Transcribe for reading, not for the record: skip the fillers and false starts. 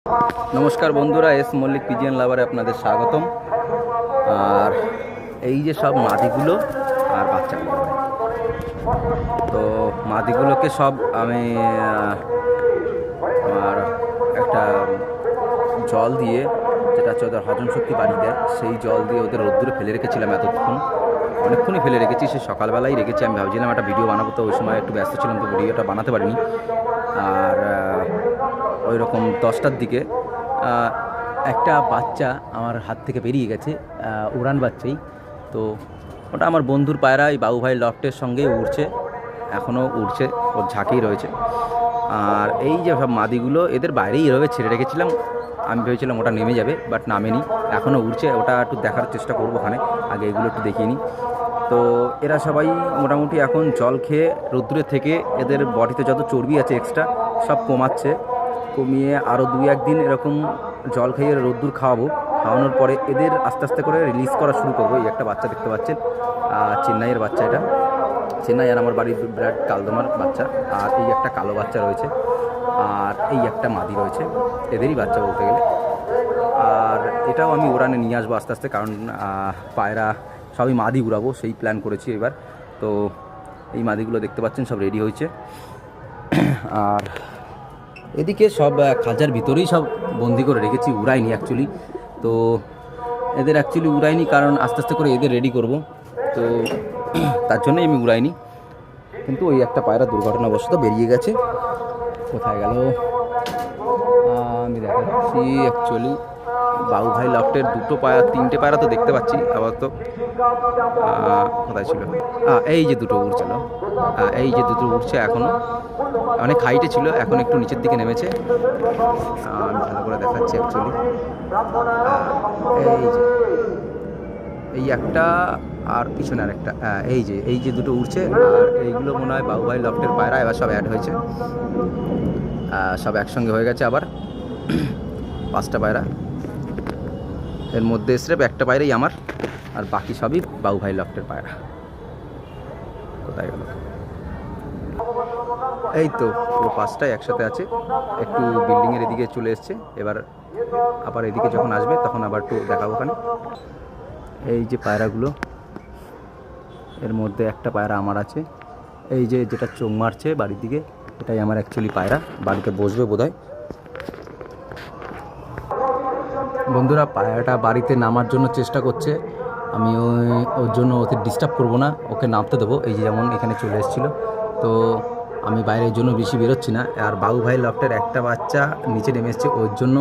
নমস্কার বন্ধুরা, এস মল্লিক পিজিএন লাভারে আপনাদের স্বাগতম। আর এই যে সব মাদিগুলো আর বাচ্চাগুলো, তো মাদিগুলোকে সব আমি আমার একটা জল দিয়ে, যেটা হচ্ছে ওদের হজম শক্তি বাড়িয়ে দেয়, সেই জল দিয়ে ওদের রোদ্দুরে ফেলে রেখেছিলাম এতক্ষণ, অনেকক্ষণই ফেলে রেখেছি। সে সকালবেলাই রেখেছি। আমি ভাবছিলাম একটা ভিডিও বানাবো, তো ওই সময় একটু ব্যস্ত ছিলাম, তো ভিডিওটা বানাতে পারিনি। আর ওই রকম 10টার দিকে একটা বাচ্চা আমার হাত থেকে বেরিয়ে গেছে, উড়ান বাচ্চাই। তো ওটা আমার বন্ধুর পায়রা, এই বাবুভাই লফটের সঙ্গেই উড়ছে, এখনও উড়ছে, ওর ঝাঁকেই রয়েছে। আর এই যে সব মাদিগুলো, এদের বাইরেই এভাবে ছেড়ে রেখেছিলাম। আমি ভেবেছিলাম ওটা নেমে যাবে, বাট নামেনি, এখনও উড়ছে। ওটা একটু দেখার চেষ্টা করবো ওখানে, আগে এগুলো একটু দেখিয়ে নিই। তো এরা সবাই মোটামুটি এখন জল খেয়ে রোদ্দুরে থেকে এদের বডিতে যত চর্বি আছে এক্সট্রা সব কমিয়ে আরও 2-1 দিন এরকম জল খেয়ে রোদ্দুর খাওয়ানোর পরে এদের আস্তে আস্তে করে রিলিজ করা শুরু করবো। এই একটা বাচ্চা দেখতে পাচ্ছেন, চেন্নাইয়ের বাচ্চা, এটা চেন্নাই আর আমার বাড়ির বিরাট কালদমার বাচ্চা। আর এই একটা কালো বাচ্চা রয়েছে, আর এই একটা মাদি রয়েছে, এদেরই বাচ্চা বলতে গেলে। আর এটাও আমি উড়ানে নিয়ে আসবো আস্তে আস্তে, কারণ পায়রা সবই মাদি উড়াবো সেই প্ল্যান করেছি এবার। তো এই মাদিগুলো দেখতে পাচ্ছেন সব রেডি হয়েছে। আর এদিকে সব খাঁচার ভিতরেই সব বন্দি করে রেখেছি, উড়াইনি অ্যাকচুয়ালি। তো এদের অ্যাকচুয়ালি উড়াইনি, কারণ আস্তে আস্তে করে এদের রেডি করব, তো তার জন্যই আমি উড়াইনি। কিন্তু ওই একটা পায়রা দুর্ঘটনাবশত বেরিয়ে গেছে। কোথায় গেল আমি দেখাচ্ছি। অ্যাকচুয়ালি বাবুভাই লফটের 3টে পায়রা তো দেখতে পাচ্ছি আবার। তো কোথায় ছিল? এই যে দুটো উড়ছিল, এই যে দুটো উড়ছে, এখনও অনেক হাইটে ছিল, এখন একটু নিচের দিকে নেমেছে। আমি ভালো করে দেখাচ্ছি অ্যাকচুয়ালি। এই যে এই একটা, আর পিছনে আর একটা, এই যে দুটো উড়ছে। আর এইগুলো মনে হয় বাবুভাই লফটের পায়রা, এবার সব অ্যাড হয়েছে, সব একসঙ্গে হয়ে গেছে আবার 5টা পায়রা। এর মধ্যে স্রেফ একটা পায়রাই আমার, আর বাকি সবই বাবুভাই লফটের পায়রা। কোথায় গেল? এই তো পুরো 5টাই একসাথে আছে, একটু বিল্ডিংয়ের এদিকে চলে এসছে। এবার আবার এদিকে যখন আসবে তখন আবার একটু দেখাবো ওখানে। এই যে পায়রাগুলো, এর মধ্যে একটা পায়রা আমার আছে, এই যে যেটা চোখ মারছে বাড়ির দিকে, এটাই আমার অ্যাকচুয়ালি পায়রা, বাড়িতে বসবে বোধহয়। বন্ধুরা, পায়রাটা বাড়িতে নামার জন্য চেষ্টা করছে, আমি ওর জন্য ওকে ডিস্টার্ব করবো না, ওকে নামতে দেবো। এই যে যেমন এখানে চলে এসেছিলো, তো আমি বাইরের জন্য বেশি বেরোচ্ছি না। আর বাবুভাই লফটের একটা বাচ্চা নিচে নেমে এসছে, ওর জন্য